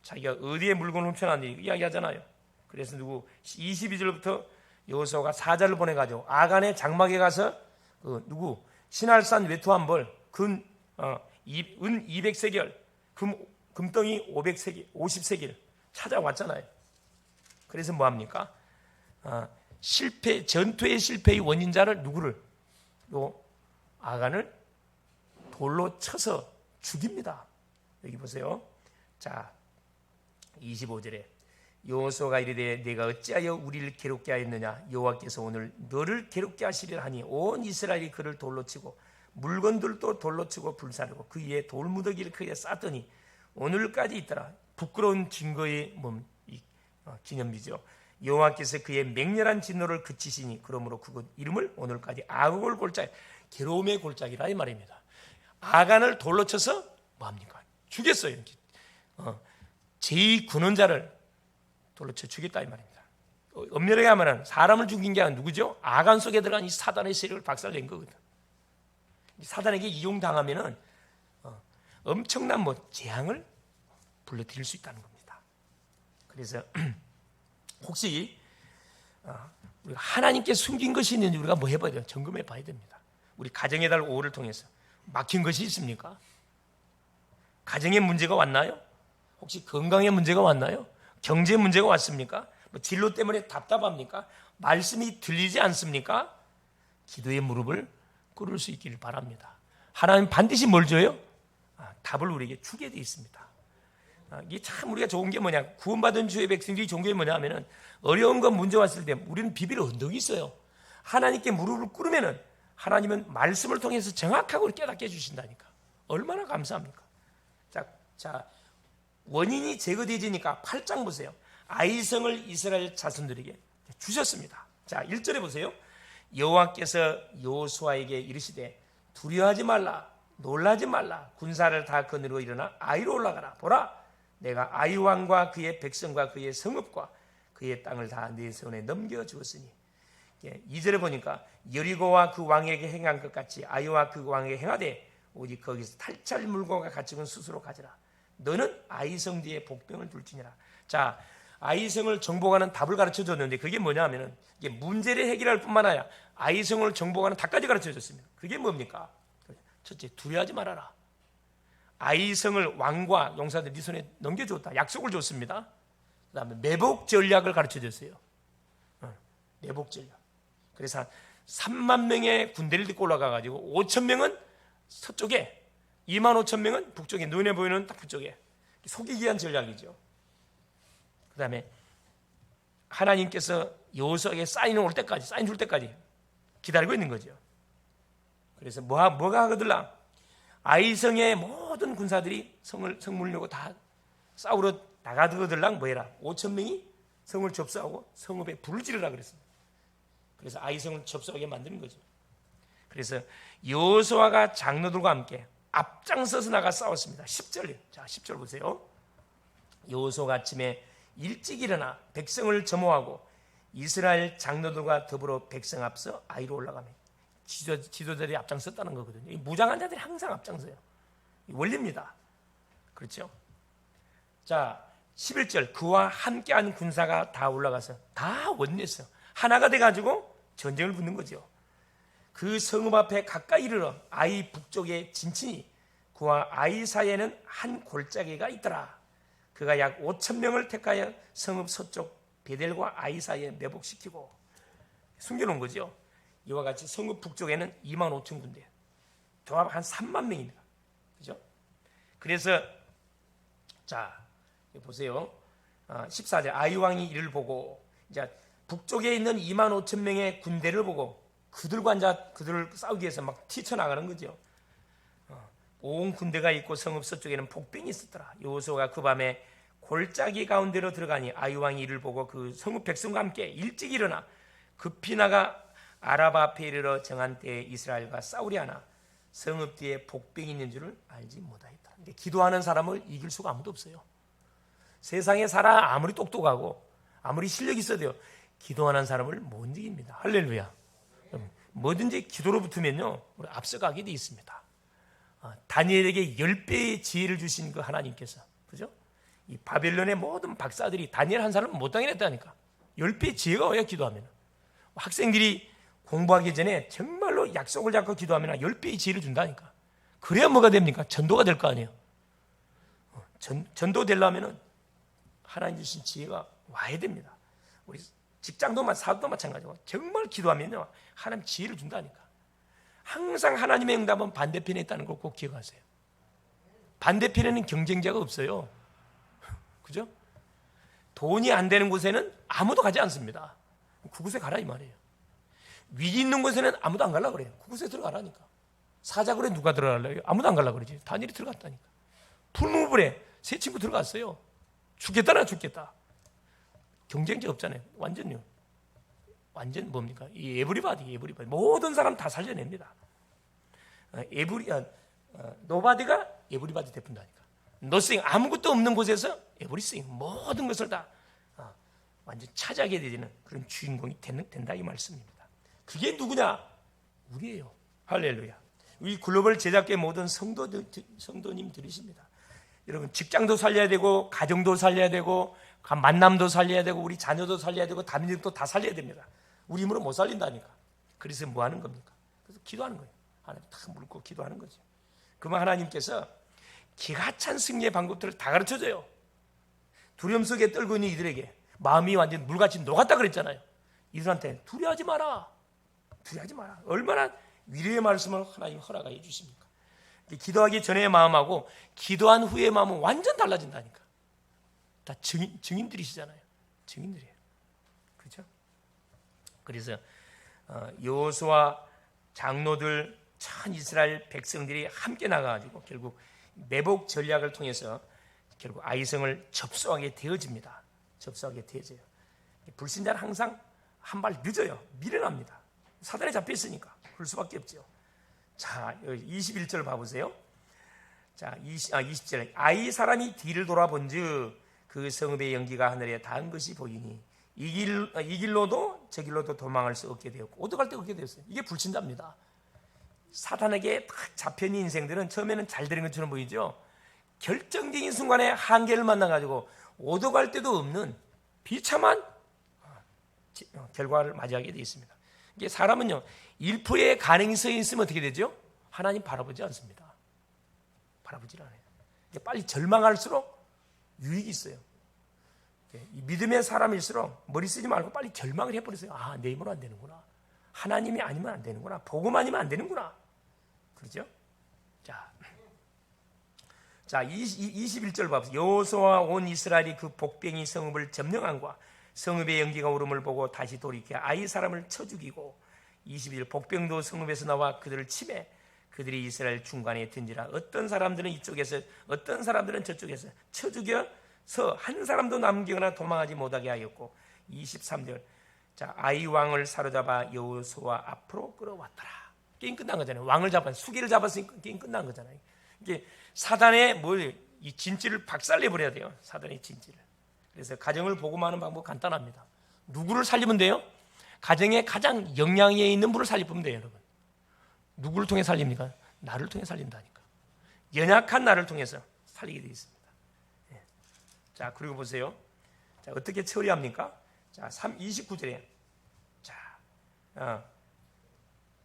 [SPEAKER 1] 자기가 어디에 물건을 훔쳐놨는지 이야기하잖아요. 그래서 22절부터 여호수아가 사자를 보내가지고 아간의 장막에 가서 신할산 외투한 벌, 은 200세겔, 금덩이 50세겔 찾아왔잖아요. 그래서 뭐합니까? 전투의 실패의 원인자를 누구를? 요 아간을 돌로 쳐서 죽입니다. 여기 보세요. 자, 25절에 여호수아가 이르되 내가 어찌하여 우리를 괴롭게 하였느냐? 여호와께서 오늘 너를 괴롭게 하시리라 하니 온 이스라엘이 그를 돌로 치고 물건들도 돌로 치고 불사르고 그 위에 돌무더기를 크게 쌓더니 오늘까지 있더라. 부끄러운 증거의 기념비죠. 여호와께서 그의 맹렬한 진노를 그치시니 그러므로 그곳 이름을 오늘까지 아골 골짜기, 괴로움의 골짜기라 이 말입니다. 아간을 돌로 쳐서 뭐합니까? 죽였어요. 제2군원자를 돌로 쳐 죽였다 이 말입니다. 엄밀하게 하면 사람을 죽인 게 아니라 누구죠? 아간 속에 들어간 이 사단의 세력을 박살낸 거거든. 사단에게 이용당하면은 엄청난 재앙을 불러들일 수 있다는 겁니다. 그래서 혹시 우리가 하나님께 숨긴 것이 있는지 우리가 해봐야 돼요. 점검해 봐야 됩니다. 우리 가정의 달 5월을 통해서 막힌 것이 있습니까? 가정에 문제가 왔나요? 혹시 건강에 문제가 왔나요? 경제 문제가 왔습니까? 진로 때문에 답답합니까? 말씀이 들리지 않습니까? 기도의 무릎을 꿇을 수 있기를 바랍니다. 하나님 반드시 뭘 줘요? 답을 우리에게 주게 되어 있습니다. 이게 참 우리가 좋은 게 뭐냐? 구원받은 주의 백성들이 좋은 게 뭐냐 하면은 어려운 건 문제 왔을 때 우리는 비빌 언덕이 있어요. 하나님께 무릎을 꿇으면은 하나님은 말씀을 통해서 정확하고 깨닫게 해주신다니까. 얼마나 감사합니까? 자, 원인이 제거되지니까 8장 보세요. 아이성을 이스라엘 자손들에게 주셨습니다. 자, 1절에 보세요. 여호와께서 여호수아에게 이르시되 두려워하지 말라, 놀라지 말라, 군사를 다 거느리고 일어나 아이로 올라가라. 보라, 내가 아이 왕과 그의 백성과 그의 성읍과 그의 땅을 다 네 손에 넘겨주었으니. 2절에 보니까 여리고와 그 왕에게 행한 것 같이 아이와 그 왕에게 행하되 오직 거기서 탈취할 물건과 가축은 스스로 가져라. 너는 아이성 뒤에 복병을 둘지니라. 자, 아이성을 정복하는 답을 가르쳐 줬는데 그게 뭐냐 하면은 이게 문제를 해결할 뿐만 아니라 아이성을 정복하는 답까지 가르쳐 줬습니다. 그게 뭡니까? 첫째, 두려워하지 말아라. 아이성을 왕과 용사들 네 손에 넘겨줬다. 약속을 줬습니다. 그 다음에 매복 전략을 가르쳐 줬어요. 매복 전략. 그래서 3만 명의 군대를 데리고 올라가가지고 5천 명은 서쪽에, 2만 5천 명은 북쪽에, 눈에 보이는 딱 북쪽에. 속이기 위한 전략이죠. 그 다음에 하나님께서 여호수아에게 사인 줄 때까지 기다리고 있는 거죠. 그래서 뭐가 하거들라? 아이성의 모든 군사들이 성을 물려고 다 싸우러 나가거들랑 뭐해라? 5천 명이 성을 접수하고 성읍에 불을 지르라 그랬습니다. 그래서 아이성을 접수하게 만드는 거죠. 그래서 여호수아가 장로들과 함께 앞장서서 나가 싸웠습니다. 10절. 자, 10절 보세요. 여호수아가 아침에 일찍 일어나 백성을 점호하고 이스라엘 장로들과 더불어 백성 앞서 아이로 올라가며 지도자들이 앞장섰다는 거거든요. 무장한 자들이 항상 앞장서요. 원리입니다. 그렇죠? 자, 11절. 그와 함께한 군사가 다 올라가서 다 원냈어요. 하나가 돼가지고 전쟁을 붙는 거죠. 그 성읍 앞에 가까이 이르러 아이 북쪽에 진친이 그와 아이 사이에는 한 골짜기가 있더라. 그가 약 5천 명을 택하여 성읍 서쪽 베델과 아이 사이에 매복시키고 숨겨놓은 거죠. 이와 같이 성읍 북쪽에는 2만 5천 군대, 조합 한 3만 명입니다. 그죠? 그래서 자 보세요. 14절. 아이 왕이 이를 보고 이제 북쪽에 있는 2만 5천 명의 군대를 보고 그들을 싸우기 위해서 막 튀쳐나가는 거죠. 온 군대가 있고 성읍 서쪽에는 복병이 있었더라. 여호수아가 그 밤에 골짜기 가운데로 들어가니 아이 왕이 이를 보고 그 성읍 백성과 함께 일찍 일어나 급히 나가 아라바 앞에 이르러 정한 때에 이스라엘과 싸우려 하나 성읍 뒤에 복병이 있는 줄을 알지 못하였다. 기도하는 사람을 이길 수가 아무도 없어요. 세상에 사람 아무리 똑똑하고 아무리 실력이 있어도요, 기도하는 사람을 못 이깁니다. 할렐루야. 뭐든지 기도로 붙으면요 우리 앞서가게 돼 있습니다. 다니엘에게 10배의 지혜를 주신 그 하나님께서, 그죠? 이 바벨론의 모든 박사들이 다니엘 한 사람은 못 당해냈다니까. 10배의 지혜가 와야 기도하면. 학생들이 공부하기 전에 정말로 약속을 잡고 기도하면 10배의 지혜를 준다니까. 그래야 뭐가 됩니까? 전도가 될 거 아니에요. 전도 되려면 하나님 주신 지혜가 와야 됩니다. 우리 직장도 사도도 마찬가지고 정말 기도하면요 하나님 지혜를 준다니까. 항상 하나님의 응답은 반대편에 있다는 걸 꼭 기억하세요. 반대편에는 경쟁자가 없어요. 그죠? 돈이 안 되는 곳에는 아무도 가지 않습니다. 그곳에 가라 이 말이에요. 위기 있는 곳에는 아무도 안 가려고 그래요. 그곳에 들어가라니까. 사자굴에 누가 들어가려고 아무도 안 가려고 그러지. 다니엘이 들어갔다니까. 풀무불에 세 친구 들어갔어요. 죽겠다나 죽겠다. 경쟁자 없잖아요. 완전요. 완전 뭡니까? 이 에브리바디 모든 사람 다 살려냅니다. 노바디가 에브리바디 대푼다니까. 노싱 아무것도 없는 곳에서 에브리싱 모든 것을 다 완전 차지하게 되는 그런 주인공이 된다 이 말씀입니다. 그게 누구냐? 우리예요. 할렐루야. 우리 글로벌 제작계 모든 성도님 들으십니다. 여러분 직장도 살려야 되고 가정도 살려야 되고 만남도 살려야 되고 우리 자녀도 살려야 되고 다민족도 다 살려야 됩니다. 우리 힘으로 못 살린다니까. 그래서 뭐 하는 겁니까? 그래서 기도하는 거예요. 하나님 탁 물고 기도하는 거죠. 그러면 하나님께서 기가 찬 승리의 방법들을 다 가르쳐줘요. 두려움 속에 떨고 있는 이들에게 마음이 완전 물같이 녹았다 그랬잖아요. 이들한테 두려워하지 마라. 두려워하지 마라. 얼마나 위로의 말씀을 하나님 허락해 주십니까? 기도하기 전의 마음하고 기도한 후의 마음은 완전 달라진다니까. 다 증인들이시잖아요. 증인들이에요. 그렇죠? 그래서 여호수아 장로들 전 이스라엘 백성들이 함께 나가가지고 결국 매복 전략을 통해서 결국 아이성을 접수하게 되어집니다. 접수하게 되어져요. 불신자는 항상 한 발 늦어요. 미련합니다. 사단에 잡혀 있으니까 그럴 수밖에 없죠. 자, 21절 봐보세요. 자, 20절. 아이 사람이 뒤를 돌아본즉 그 성읍의 연기가 하늘에 닿은 것이 보이니 이 길로도 저 길로도 도망할 수 없게 되었고 오도갈 데 없게 되었어요. 이게 불신자입니다. 사탄에게 딱 잡혀있는 인생들은 처음에는 잘 되는 것처럼 보이죠. 결정적인 순간에 한계를 만나가지고 오도갈 데도 없는 비참한 결과를 맞이하게 되어 있습니다. 이게 사람은요 1%의 가능성이 있으면 어떻게 되죠? 하나님 바라보지 않습니다. 바라보질 않아요. 빨리 절망할수록 유익이 있어요. 이 믿음의 사람일수록 머리 쓰지 말고 빨리 절망을 해버리세요. 아, 내 힘으로 안 되는구나. 하나님이 아니면 안 되는구나. 복음 아니면 안 되는구나. 그렇죠? 자 21절 봐보세요. 여호수아와 온 이스라엘이 그 복병이 성읍을 점령함과 성읍의 연기가 오름을 보고 다시 돌이켜 아이 사람을 쳐 죽이고 22절 복병도 성읍에서 나와 그들을 치매 그들이 이스라엘 중간에 든지라 어떤 사람들은 이쪽에서 어떤 사람들은 저쪽에서 쳐 죽여서 한 사람도 남기거나 도망하지 못하게 하였고 23절 자 아이 왕을 사로잡아 여호수아 앞으로 끌어왔더라. 게임 끝난 거잖아요. 왕을 잡아 수기를 잡았으니까 게임 끝난 거잖아요. 이게 사단의 이 진지를 박살내 버려야 돼요. 사단의 진지를. 그래서 가정을 복음하는 방법 간단합니다. 누구를 살리면 돼요? 가정에 가장 영향에 있는 분을 살리면 돼요, 여러분. 누구를 통해 살립니까? 나를 통해 살린다니까. 연약한 나를 통해서 살리게 되어 있습니다. 예. 자, 그리고 보세요. 자, 어떻게 처리합니까? 자, 29절에 자,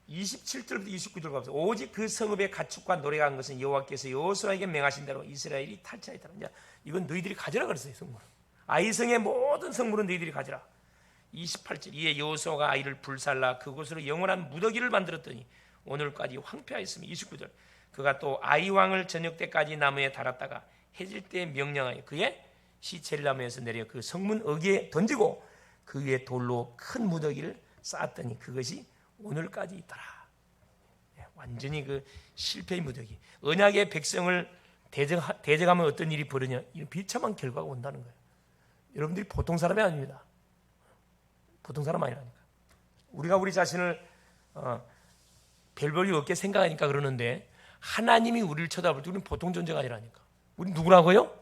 [SPEAKER 1] 27절부터 29절 보세요. 오직 그 성읍의 가축과 노래가 한 것은 여호와께서 여호수아에게 명하신 대로 이스라엘이 탈취하였더라. 이제 이건 너희들이 가져라 그랬어요, 성물. 아이성의 모든 성물은 너희들이 가져라. 28절 이에 여호수아가 아이를 불살라 그곳으로 영원한 무더기를 만들었더니 오늘까지 황폐하였으며 29절 그가 또 아이 왕을 저녁 때까지 나무에 달았다가 해질 때 명령하여 그의 시체를 나무에서 내려 그 성문 어귀에 던지고 그 위에 돌로 큰 무더기를 쌓았더니 그것이 오늘까지 있더라. 완전히 그 실패의 무더기. 언약의 백성을 대적하면 어떤 일이 벌어지냐? 이런 비참한 결과가 온다는 거예요. 여러분들이 보통 사람이 아닙니다. 보통 사람 아니라니까. 우리가 우리 자신을 별 볼이 없게 생각하니까 그러는데 하나님이 우리를 쳐다볼 때 우리는 보통 존재가 아니라니까. 우리 누구라고요?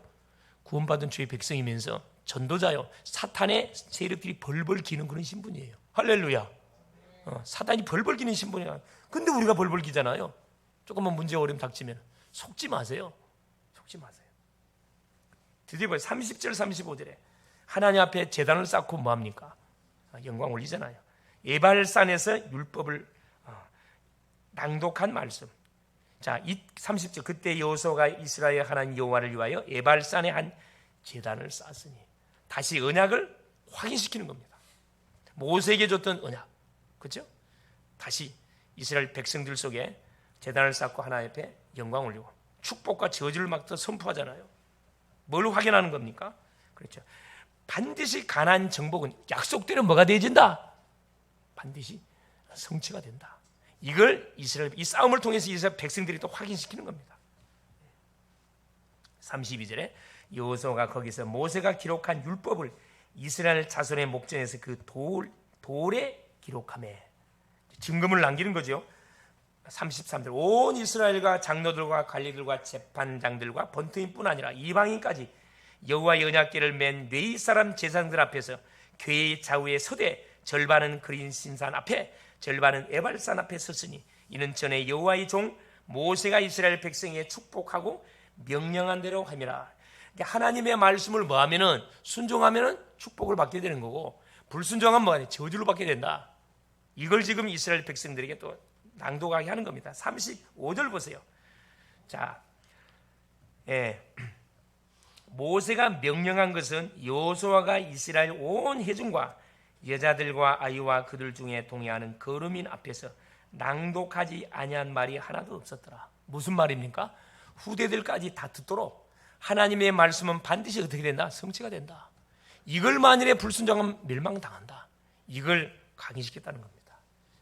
[SPEAKER 1] 구원받은 주의 백성이면서 전도자요. 사탄의 세력들이 벌벌 기는 그런 신분이에요. 할렐루야. 사단이 벌벌 기는 신분이야. 근데 우리가 벌벌 기잖아요. 조금만 문제 어려움 닥치면 속지 마세요. 속지 마세요. 드디어 30절 35절에 하나님 앞에 제단을 쌓고 뭐합니까? 영광 올리잖아요. 에발산에서 율법을 낭독한 말씀. 자, 30절 그때 여호수아가 이스라엘 하나님 여호와를 위하여 에발산에 한 제단을 쌓았으니 다시 언약을 확인시키는 겁니다. 모세에게 줬던 언약, 그렇죠? 다시 이스라엘 백성들 속에 제단을 쌓고 하나님 앞에 영광 올리고 축복과 저주를 막 선포하잖아요. 뭘 확인하는 겁니까? 그렇죠. 반드시 가나안 정복은 약속대로 뭐가 되어진다? 반드시 성취가 된다. 이걸 이 싸움을 통해서 이스라엘 백성들이 또 확인시키는 겁니다. 32절에 여호수아가 거기서 모세가 기록한 율법을 이스라엘 자손의 목전에서 그 돌에 기록하며 증거물 남기는 거죠. 33절 온 이스라엘과 장로들과 관리들과 재판장들과 번투인뿐 아니라 이방인까지 여호와의 언약궤를 맨 뇌이 사람 제사장들 앞에서 궤의 좌우에 서되 절반은 그린 신산 앞에 절반은 에발산 앞에 섰으니 이는 전에 여호와의 종 모세가 이스라엘 백성에게 축복하고 명령한 대로 함이라. 하나님의 말씀을 뭐하면은 순종하면은 축복을 받게 되는 거고 불순종하면 뭐하냐 저주를 받게 된다. 이걸 지금 이스라엘 백성들에게 또 낭독하게 하는 겁니다. 35절 보세요. 자, 모세가 명령한 것은 여호수아가 이스라엘 온 회중과 여자들과 아이와 그들 중에 동의하는 거류민 앞에서 낭독하지 아니한 말이 하나도 없었더라. 무슨 말입니까? 후대들까지 다 듣도록 하나님의 말씀은 반드시 어떻게 된다? 성취가 된다. 이걸 만일에 불순종하면 멸망당한다. 이걸 강의시켰다는 겁니다.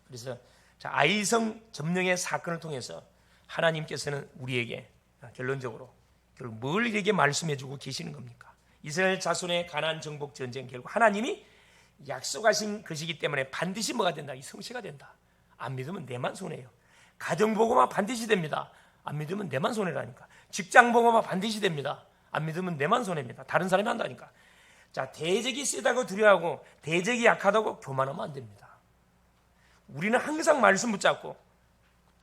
[SPEAKER 1] 그래서 아이성 점령의 사건을 통해서 하나님께서는 우리에게 결론적으로 결국 뭘 이렇게 말씀해주고 계시는 겁니까? 이스라엘 자손의 가나안 정복 전쟁 결국 하나님이 약속하신 것이기 때문에 반드시 뭐가 된다? 이 성취가 된다. 안 믿으면 내만 손해예요. 가정 보고만 반드시 됩니다. 안 믿으면 내만 손해라니까. 직장 보고만 반드시 됩니다. 안 믿으면 내만 손해입니다. 다른 사람이 한다니까. 자, 대적이 세다고 두려워하고 대적이 약하다고 교만하면 안 됩니다. 우리는 항상 말씀 붙잡고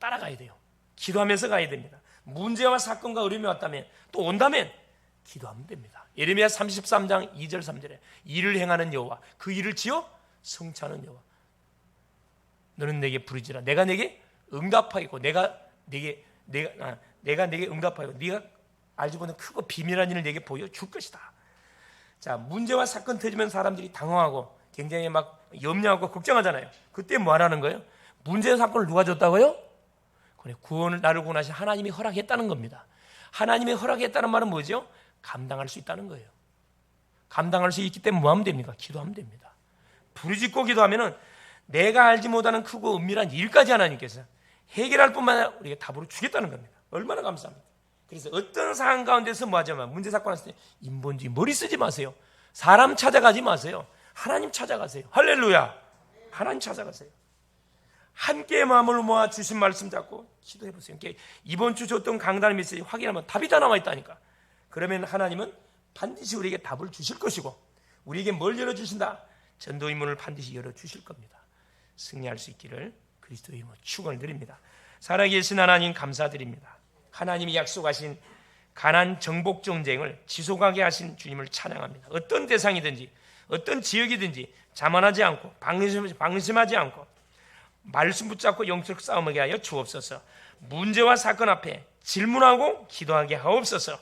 [SPEAKER 1] 따라가야 돼요. 기도하면서 가야 됩니다. 문제와 사건과 어려움이 왔다면 또 온다면 기도하면 됩니다. 예레미야 33장 2절 3절에 일을 행하는 여호와 그 일을 지어 성취하는 여호와 너는 내게 부르지라 내가 내게 응답하겠고 내가 내게 응답하고 네가 알지 못한 크고 비밀한 일을 내게 보여줄 것이다. 자, 문제와 사건 터지면 사람들이 당황하고 굉장히 막 염려하고 걱정하잖아요. 그때 뭐 하라는 거예요? 문제와 사건을 누가 줬다고요? 그래, 구원을 나를 구원하신 하나님이 허락했다는 겁니다. 하나님이 허락했다는 말은 뭐죠? 감당할 수 있다는 거예요. 감당할 수 있기 때문에 뭐 하면 됩니까? 기도하면 됩니다. 부르짖고 기도하면은 내가 알지 못하는 크고 은밀한 일까지 하나님께서 해결할 뿐만 아니라 우리에게 답으로 주겠다는 겁니다. 얼마나 감사합니다. 그래서 어떤 상황 가운데서 뭐 하자면 문제 사건 왔을 때 인본주의 머리 쓰지 마세요. 사람 찾아가지 마세요. 하나님 찾아가세요. 할렐루야. 하나님 찾아가세요. 함께 마음을 모아 주신 말씀 잡고 기도해 보세요. 이번 주 줬던 강단 메시지 확인하면 답이 다 남아 있다니까. 그러면 하나님은 반드시 우리에게 답을 주실 것이고 우리에게 뭘 열어주신다? 전도의 문을 반드시 열어주실 겁니다. 승리할 수 있기를 그리스도의 이름으로 축원을 드립니다. 살아계신 하나님 감사드립니다. 하나님이 약속하신 가나안 정복 전쟁을 지속하게 하신 주님을 찬양합니다. 어떤 대상이든지 어떤 지역이든지 자만하지 않고 방심하지 않고 말씀 붙잡고 영적 싸움하게 하여 주옵소서. 문제와 사건 앞에 질문하고 기도하게 하옵소서.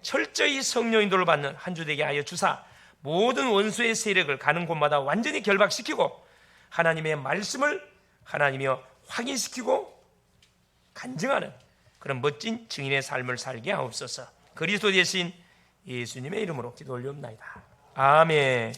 [SPEAKER 1] 철저히 성령 인도를 받는 한 주 되게 하여 주사 모든 원수의 세력을 가는 곳마다 완전히 결박시키고 하나님의 말씀을 하나님이여 확인시키고 간증하는 그런 멋진 증인의 삶을 살게 하옵소서. 그리스도 대신 예수님의 이름으로 기도 올리옵나이다. 아멘.